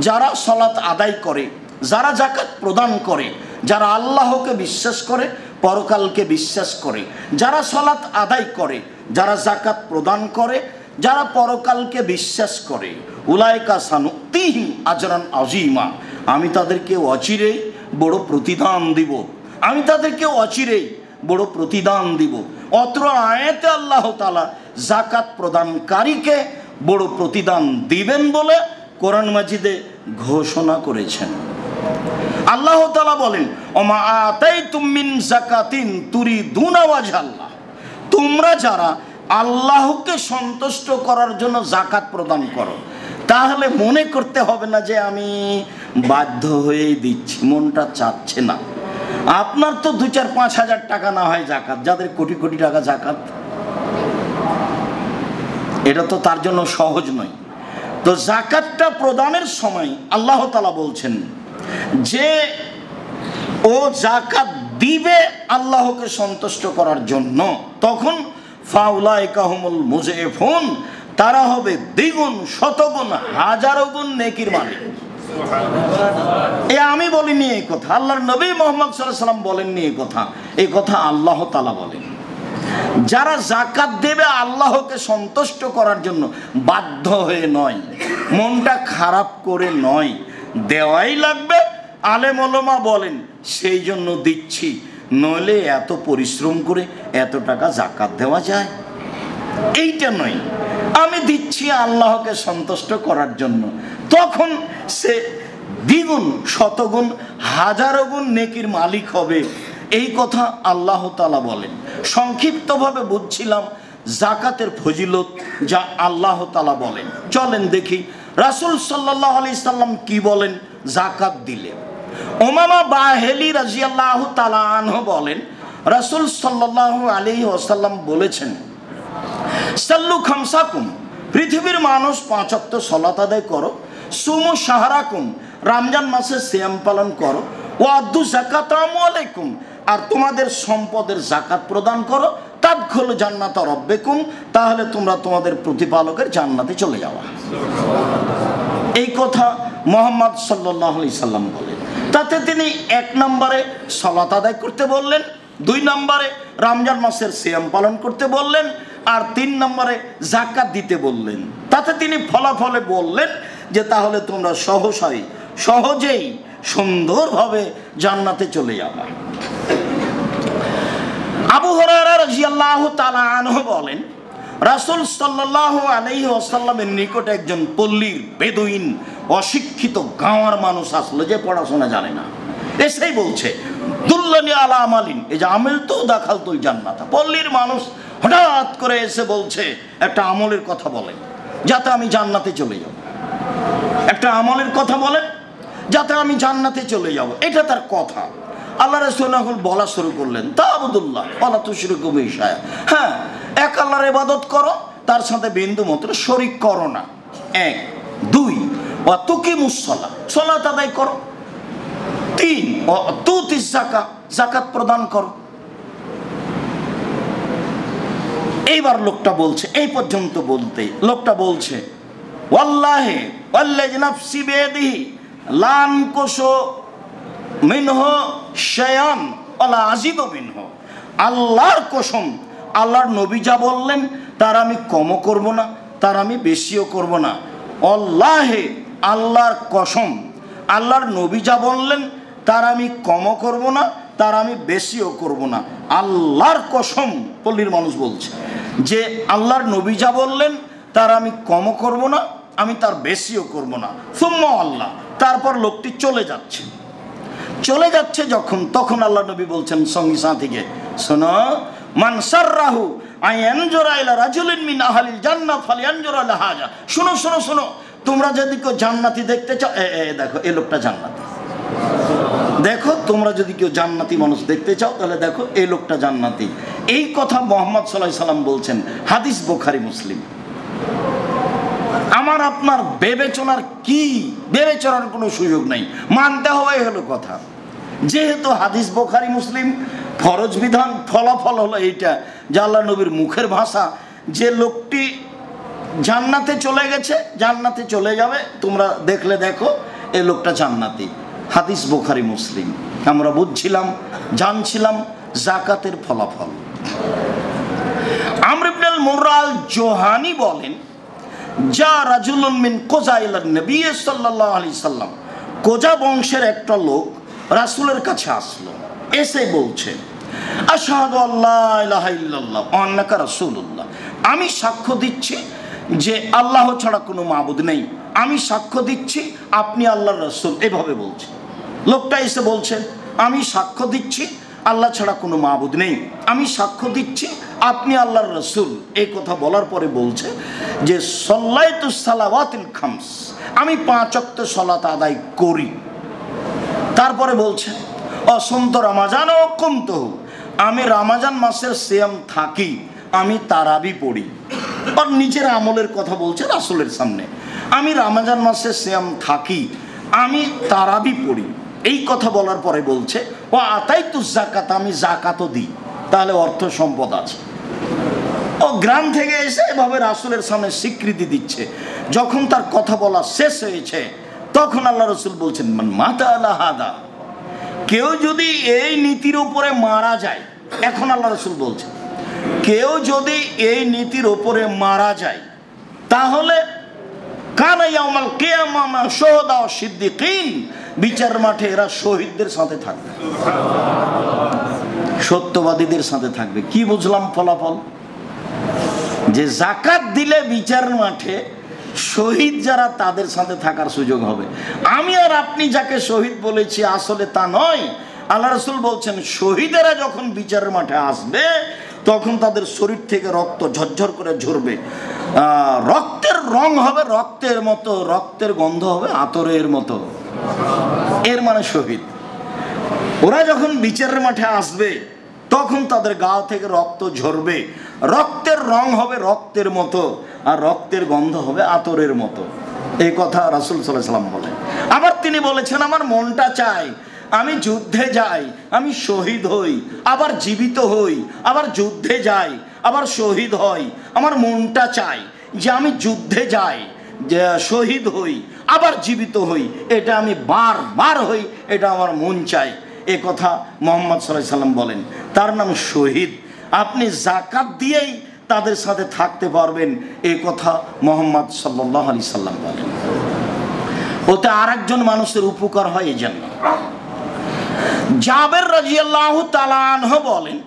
যারা সালাত আদায় করে, যারা যাকাত প্রদান করে, যারা আল্লাহকে বিশ্বাস করে, পরকালকে বিশ্বাস করে, যারা সালাত আদায় করে, যারা যাকাত প্রদান করে, যারা পরকালকে বিশ্বাস করে, উলাইকা সানুতিহিম আজরান আযীমা, আমি তাদেরকে অচিরেই বড় প্রতিদান দিব, আমি তাদেরকে অচিরেই বড় প্রতিদান দিব। অত্র আয়াতে আল্লাহ তাআলা যাকাত প্রদানকারীকে বড় প্রতিদান দিবেন বলে কোরআন মাজিদে ঘোষণা করেছেন। আল্লাহ তাআলা বলেন, ওমা আতাইতুম মিন যাকাতিন তুরিদুনা ওয়াজহাল্লাহ, তোমরা যারা আল্লাহকে সন্তুষ্ট করার জন্য যাকাত প্রদান করো, তাহলে মনে করতে হবে না যে আমি বাধ্য হয়েই দিচ্ছি, মনটা চাচ্ছে না। আপনার তো 2-4-5 হাজার টাকা না হয় যাকাত, যাদের কোটি কোটি টাকা যাকাত, এটা তো তার জন্য সহজ নয়। তো যাকাতটা প্রদানের সময় আল্লাহ তাআলা বলছেন যে ও যাকাত দিবে আল্লাহকে সন্তুষ্ট করার জন্য, তখন ফাউলাইকা হুমুল মুযিফুন, তারা হবে দ্বিগুণ শতগুণ হাজারো গুণ নেকির মালিক। এ আমি বলিনি এই কথা, আল্লাহর নবী মুহাম্মদ সাল্লাল্লাহু আলাইহি ওয়াসাল্লাম বলেননি এই কথা, এই কথা আল্লাহ তাআলা বলেন। যারা যাকাত দেবে আল্লাহকে সন্তুষ্ট করার জন্য, বাধ্য হয়ে নয়, মনটা খারাপ করে নয়, দেওয়াই লাগবে, আলেম ওলামা বলেন সেই জন্য দিচ্ছি, নইলে এত পরিশ্রম করে এত টাকা যাকাত দেওয়া যায়, এইটা নয়, আমি দিচ্ছি আল্লাহকে সন্তুষ্ট করার জন্য, তখন সে দ্বিগুণ শতগুণ হাজারো গুণ নেকির মালিক হবে। এই কথা আল্লাহ তাআলা বলেন। সংক্ষিপ্তভাবে বুঝছিলাম যাকাতের ফজিলত যা আল্লাহ তাআলা বলেন। চলেন দেখি রাসূল সাল্লাল্লাহু আলাইহি সাল্লাম কি বলেন যাকাত দিলে। উমামা বাহিলি রাদিয়াল্লাহু তাআলা আনহু বলেন, রাসূল সাল্লাল্লাহু আলাইহি ওয়াসাল্লাম বলেছেন, সাল্লু খামসাকুম, পৃথিবীর মানুষ 5 ওয়াক্ত সালাত আদায় করো, সুমু শাহরাকুম, রমজান মাসে সিয়াম পালন করো, ওয়াদ্দু যাকাত আমওয়ালাইকুম, আর তোমাদের সম্পদের যাকাত প্রদান করো, তাদখুলু জান্নাত রাব্বিকুম, তাহলে তোমরা তোমাদের প্রতিপালকের জান্নাতে চলে যাওয়া। এই কথা মুহাম্মদ সাল্লাল্লাহু আলাইহি সাল্লাম বলেন। তাতে তিনি 1 নম্বরে সালাত আদায় করতে বললেন, 2 নম্বরে রমজান মাসের সিয়াম পালন করতে বললেন, আর 3 নম্বরে যাকাত দিতে বললেন। তাতে তিনি ফলাফলে বললেন যে তাহলে তোমরা সহজেই সুন্দরভাবে জান্নাতে চলে যাবে। আবু হুরায়রা রাদিয়াল্লাহু তাআলা আনহু বলেন, রাসূল সাল্লাল্লাহু আলাইহি ওয়াসাল্লামের নিকট একজন পল্লীর বেদুইন অশিক্ষিত গাঁওয়ার মানুষ আসলো, যে পড়াশোনা জানে না, এসেই বলছে, দুল্লানি আলা আমালিন, এই যে আমল তো দাখালতুল জান্নাত। পল্লীর মানুষ হঠাৎ করে এসে বলছে, একটা আমলের কথা বলেন যাতে আমি জান্নাতে চলে যাব, একটা আমলের কথা বলেন যাতে আমি জান্নাতে চলে যাব, এটা তার কথা। আল্লাহ রাসূল বলা শুরু করলেন, তা'বুদুল্লাহ ওয়ালা তুশরিকু বিহি শাইআ, হ্যাঁ, এক আল্লাহর ইবাদত করো, তার সাথে বিন্দু মাত্র শরীক করো না, 1। 2 ওয়া তুকিমুস সালাহ, সালাত আদায় করো। 3 ওয়া তুতিজ যাকাত, যাকাত প্রদান করো। এইবার লোকটা বলছে, এই পর্যন্ত বলতে লোকটা বলছে, ওয়াল্লাহি ওয়াল্লাযী নাফসি বিয়াদিহি লা আনকুসু মিনহু শাইআন ওয়ালা আযীদু মিনহু, আল্লাহর কসম, আল্লাহর নবী যা বললেন তার আমি কমও করব না, তার আমি বেশিও করব না। আল্লাহে, আল্লাহর কসম, আল্লাহর নবী যা বললেন তার আমি কমও করব না, তার আমি বেশিও করব না। আল্লাহর কসম, পল্লীর মানুষ বলছে যে আল্লাহর নবী যা বললেন তার আমি কমও করব না, আমি তার বেশিও করব না। সুম্মা আল্লাহ, তারপর লোকটি চলে যাচ্ছে যখন, তখন আল্লাহ নবী বলছেন সঙ্গী সাথীকে, শোনো, মান সাররাহু আয়ানজুরা ইলা রাজুলিন মিন আহলিল জান্নাহ ফালিয়ানজুরা ইলা হাজা, শোনো, তোমরা যদি কেউ জান্নাতি দেখতে চাও, দেখো এই লোকটা জান্নাতি, দেখো তোমরা যদি কেউ জান্নাতি মানুষ দেখতে চাও তাহলে দেখো এই লোকটা জান্নাতি। এই কথা মুহাম্মদ সাল্লাল্লাহু আলাইহি সাল্লাম বলছেন, হাদিস বুখারী মুসলিম। আমার আপনার বিবেচনার কোনো সুযোগ নাই, মানতে হবে হলো কথা। যেহেতু হাদিস বুখারী মুসলিম, ফরজ বিধান, ফলাফল হলো এইটা যে আল্লাহ নবীর মুখের ভাষা যে লোকটি জান্নাতে চলে গেছে, জান্নাতে চলে যাবে, তোমরা দেখলে দেখো এই লোকটা জান্নাতি। হাদিস বুখারী মুসলিম। আমরা বুঝছিলাম, জানছিলাম যাকাতের ফলাফল। আমর ইবনে আল মুররা আল জোহানি বলেন, যা রাজুলুন মিন কোজা ইলা নবী সাল্লাল্লাহু আলাইহি সাল্লাম, কোজা বংশের একটা লোক রাসূলের কাছে আসলো, এসে বলছে, আশহাদু আল্লা ইলাহা ইল্লাল্লাহ ওয়া আন্নাকা রাসূলুল্লাহ, আমি সাক্ষ্য দিচ্ছি যে আল্লাহ ছাড়া কোনো মাবুদ নেই, আমি সাক্ষ্য দিচ্ছি আপনি আল্লাহর রাসূল। এভাবে বলছে লোকটা, এসে বলছে আমি সাক্ষ্য দিচ্ছি আল্লাহ ছাড়া কোনো মাবুদ নেই, আমি সাক্ষ্য দিচ্ছি আপনি আল্লাহর রাসূল। এই কথা বলার পরে বলছে যে সাল্লাইতুস সালাওয়াতিল খামস, আমি 5 ওয়াক্ত সালাত আদায় করি। তারপরে বলছে অসন্ত রমাজান ও কুমতহু, আমি রমাজান মাসের সিয়াম থাকি, আমি তারাবি পড়ি। আর নিজের আমলের কথা বলছে রাসূলের সামনে, আমি রমজান মাসে সিয়াম থাকি, আমি তারাবি পড়ি। এই কথা বলার পরে বলছে ও আতাইতু যাকাত, আমি যাকাতও দিই। তাহলে অর্থ সম্পদ আছে। ও গ্রাম থেকে এসে এভাবে রাসূলের সামনে স্বীকৃতি দিচ্ছে। যখন তার কথা বলা শেষ হয়েছে তখন আল্লাহ রাসূল বলছেন, মান মাতা আলা হাদা, কেউ যদি এই নীতির উপরে মারা যায়, এখন আল্লাহ রাসূল বলছেন কেউ যদি এই নীতির উপরে মারা যায় তাহলে কানা ইয়াউমাল কিয়ামা মা শুহাদা ওয়া সিদ্দিকিন, বিচার মাঠে এরা শহীদদের সাথে থাকবে, সত্যবাদীদের সাথে থাকবে। কি বুঝলাম ফলাফল? যে যাকাত দিলে বিচার মাঠে শহীদ যারা তাদের সাথে থাকার সুযোগ হবে। আমি আর আপনি যাকে শহীদ বলেছি আসলে তা নয়। আল্লাহ রাসূল বলছেন শহীদেরা যখন বিচারের মাঠে আসবে তখন তাদের শরীর থেকে রক্ত ঝরঝর করে ঝরবে, রক্তের রং হবে রক্তের মতো, রক্তের গন্ধ হবে আতরের মতো। এর মানে শহীদ। ওরা যখন বিচারের মাঠে আসবে তখন তাদের গা থেকে রক্ত ঝরবে, রক্তের রং হবে রক্তের মতো, আর রক্তের গন্ধ হবে আতরের মতো। এই কথা রাসূল সাল্লাল্লাহু আলাইহি ওয়াসাল্লাম বলেন। আবার তিনি বলেছেন আমার মনটা চায় আমি যুদ্ধে যাই, আমি শহীদ হই, আবার জীবিত হই, আবার যুদ্ধে যাই, আবার শহীদ হই। আমার মনটা চায় যে আমি যুদ্ধে যাই, যে শহীদ হই, আবার জীবিত হই, এটা আমি বারবার হই, এটা আমার মন চায়। এ কথা মুহাম্মদ সাল্লাল্লাহু আলাইহি ওয়াসাল্লাম বলেন। তার নাম শহীদ। আপনি যাকাত দিয়েই তাদের সাথে থাকতে পারবেন, এ কথা মুহাম্মদ সাল্লাল্লাহু আলাইহি ওয়াসাল্লাম বলেন। ওতে আরেকজন মানুষের উপকার হয় এই জন্য। জাবের রাদিয়াল্লাহু তাআলা আনহু বলেন,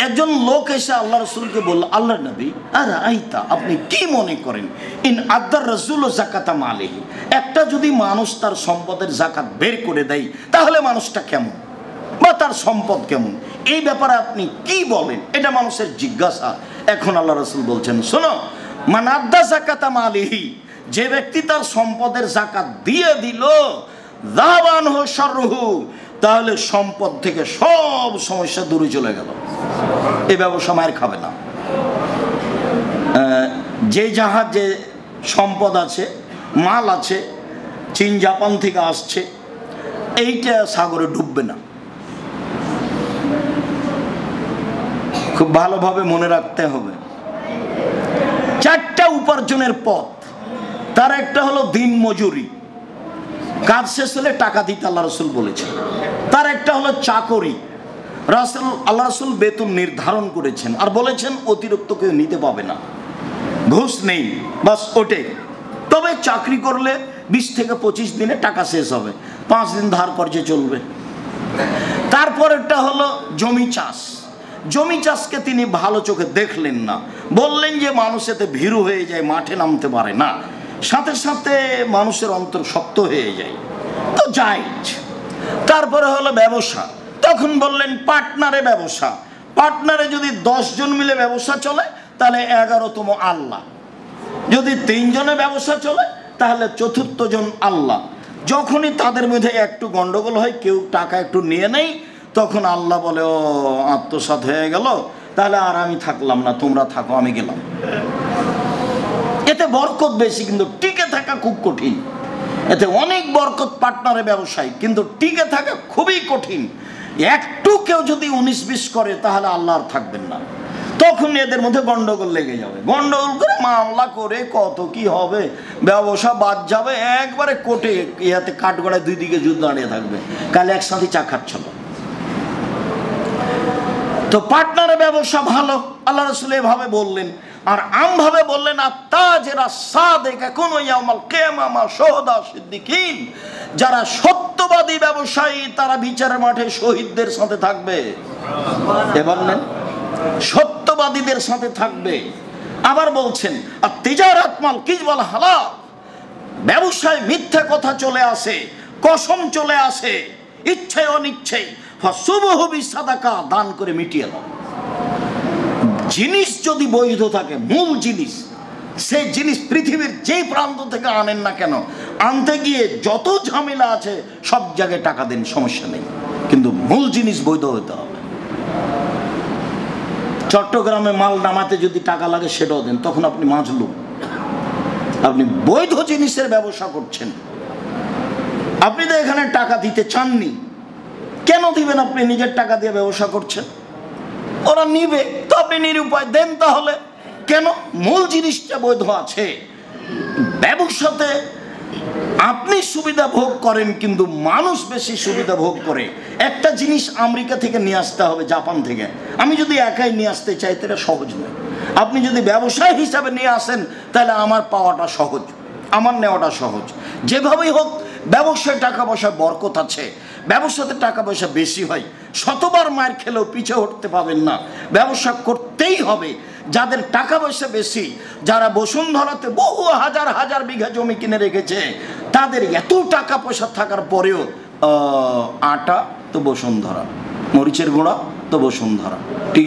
একজন লোক এসে আল্লাহ রাসূলকে বলল, আল্লাহর নবী আরে আইতা, আপনি কি মনে করেন ইন আদার রাসূল যাকাতা মালিহি, একটা যদি মানুষ তার সম্পদের যাকাত বের করে দেয় তাহলে মানুষটা কেমন বা তার সম্পদ কেমন, এই ব্যাপারে আপনি কি বলেন? এটা মানুষের জিজ্ঞাসা। এখন আল্লাহ রাসূল বলছেন, শোনো, মান আদা যাকাতা মালিহি, যে ব্যক্তি তার সম্পদের যাকাত দিয়ে দিল, যাবানহু শাররুহু, তাহলে সম্পদ থেকে সব সমস্যা দূরে চলে গেল। এই ব্যবসা মায়ের খাবে না। যে জাহাজে সম্পদ আছে, মাল আছে, চীন জাপান থেকে আসছে, এইটা সাগরে ডুববে না। খুব ভালোভাবে মনে রাখতে হবে। 4টা উপার্জনের পথ। তার একটা হলো দিন মজুরি, কাজ শেষ হলে টাকা দিতে আল্লাহ রাসূল বলেছেন। তার একটা হলো চাকরি, আল্লাহ রাসূল বেতন নির্ধারণ করেছেন আর বলেছেন অতিরিক্ত কেউ নিতে পাবে না, ঘুষ নেই, বাস ওটে। তবে চাকরি করলে 20 থেকে 25 দিনে টাকা শেষ হবে, 5 দিন ধার কর্জে চলবে। তারপরেরটা হলো জমি চাষ। জমি চাষকে তিনি ভালো চোখে দেখলেন না, বললেন যে মানুষ এতে ভীরু হয়ে যায়, মাঠে নামতে পারে না, সাথে সাথে মানুষের অন্তর শক্ত হয়ে যায়, তো জায়েজ। তারপরে হলো ব্যবসা, তখন বললেন পার্টনারে ব্যবসা। পার্টনারে যদি 10 জন মিলে ব্যবসা চলে তাহলে 11তম আল্লাহ, যদি 3 জনে ব্যবসা চলে তাহলে 4র্থ জন আল্লাহ। যখনই তাদের মধ্যে একটু গন্ডগোল হয়, কেউ টাকা একটু নিয়ে নেয়, তখন আল্লাহ বলে ও আত্মসাৎ হয়ে গেল, তাহলে আর আমি থাকলাম না, তোমরা থাকো, আমি গেলাম। এতে বরকত বেশি, কিন্তু টিকে থাকা খুব কঠিন। এতে অনেক বরকত পার্টনারে ব্যবসায়, কিন্তু টিকে থাকা খুবই কঠিন। একটু কেউ যদি 19-20 করে তাহলে আল্লাহ আর থাকবেন না। তখন এদের মধ্যে গন্ডগোল লেগে যাবে, গন্ডগোল করে মামলা করে কত কি হবে, ব্যবসা বাদ যাবে, একবারে কোর্টে ইয়াতে কাঠগড়ায় দুই দিকে যুদ্ধ দাঁড়িয়ে থাকবে, কালে একসাথে চা খাচ্ছিল। তো পার্টনারের ব্যবসা ভালো, আল্লাহ রাসূল এভাবে বললেন। আর আমভাবে বললেন আত্তাজিরা সাদিক কোন ইয়াউমাল কিয়ামা শুহাদা সিদ্দিকিন, যারা সত্যবাদী ব্যবসায়ী তারা বিচারের মাঠে শহীদদের সাথে থাকবে। এবার নেন, সত্যবাদীদের সাথে থাকবে। আবার বলছেন আর তিজারাত মাল কিজবাল হালাল, ব্যবসায় মিথ্যা কথা চলে আসে, কসম চলে আসে, ইচ্ছায় অনিচ্ছায়, ফাসুবহু বিসাদাকা, দান করে মিটিয়ে দাও। জিনিস যদি বৈধ থাকে, মূল জিনিস, সেই জিনিস পৃথিবীর যেই প্রান্ত থেকে আনেন না কেন, আনতে গিয়ে যত ঝামেলা আছে সব জায়গায় টাকা দেন, সমস্যা নেই, কিন্তু মূল জিনিস বৈধ হতে হবে। চট্টগ্রামে মাল নামাতে যদি টাকা লাগে সেটাও দেন, তখন আপনি মাজলুম, আপনি বৈধ জিনিসের ব্যবসা করছেন। আপনি তো এখানে টাকা দিতে চাননি, কেন দিবেন? আপনি নিজের টাকা দিয়ে ব্যবসা করছেন, ওরা নিবে তো আপনি নিরুপায় দেন। তাহলে কেন? মূল জিনিসটা বৈধ আছে। ব্যবসাতে আপনি সুবিধা ভোগ করেন, কিন্তু মানুষ বেশি সুবিধা ভোগ করে। একটা জিনিস আমেরিকা থেকে নিয়ে আসতে হবে, জাপান থেকে, আমি যদি একাই নিয়ে আসতে চাই তাহলে সহজ নয়। আপনি যদি ব্যবসায় হিসাবে নিয়ে আসেন তাহলে আমার পাওয়াটা সহজ, আমার নেওয়াটা সহজ। যেভাবেই হোক ব্যবসায় টাকা পয়সা বরকত আছে, ব্যবসাতে টাকা পয়সা বেশি হয়, শতবার মার খেলেও পিছে হটতে পাবেন না, ব্যবসা করতেই হবে। যাদের টাকা পয়সা বেশি, যারা বসুন্ধরাতে বহু হাজার হাজার বিঘা জমি কিনে রেখেছে, তাদের এত টাকা পয়সা থাকার পরেও আটা তো বসুন্ধরা, মরিচের গুঁড়া তো বসুন্ধরা, টি